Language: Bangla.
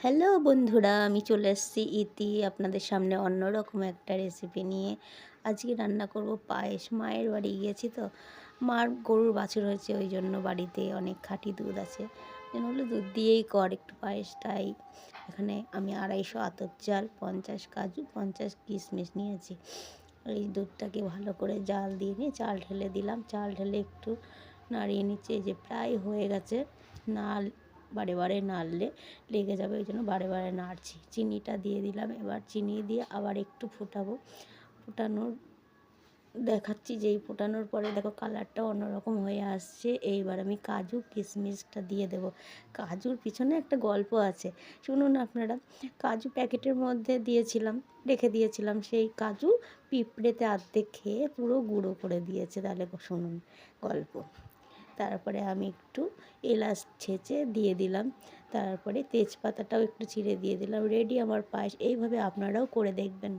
হ্যালো বন্ধুরা, আমি চলে এসেছি আপনাদের সামনে অন্যরকম একটা রেসিপি নিয়ে। আজকে রান্না করব পায়েস। মায়ের বাড়ি গিয়েছি তো, মার গরুর বাছুর হয়েছে, ওই জন্য বাড়িতে অনেক খাঁটি দুধ আছে। যেন হলো দুধ দিয়েই কর একটু পায়েসটাই। এখানে আমি 250 আতপ চাল, 50 কাজু, 50 কিশমিশ নিয়েছি। এই দুধটাকে ভালো করে জাল দিয়ে নিয়ে চাল ঢেলে দিলাম। চাল ঢেলে একটু নাড়িয়ে নিচ্ছে, এই যে প্রায় হয়ে গেছে। নাল বারে বারে নাড়লে লেগে যাবে, ওই জন্য বারে বারে নাড়ছি। চিনিটা দিয়ে দিলাম, এবার চিনি দিয়ে আবার একটু ফোটাবো। ফোটানোর দেখাচ্ছি, যেই ফোটানোর পরে দেখো কালারটা অন্যরকম হয়ে আসছে। এইবার আমি কাজু কিশমিশটা দিয়ে দেব। কাজুর পিছনে একটা গল্প আছে, শুনুন আপনারা। কাজু প্যাকেটের মধ্যে দিয়েছিলাম, রেখে দিয়েছিলাম, সেই কাজু পিঁপড়েতে আর্ধেক খেয়ে পুরো গুঁড়ো করে দিয়েছে। তাহলে শুনুন গল্প। তারপরে আমি একটু এলাচ ছেঁচে দিয়ে দিলাম, তারপরে তেজপাতাটাও একটু ছিঁড়ে দিয়ে দিলাম। রেডি আমার পায়েস। এইভাবে আপনারাও করে দেখবেন।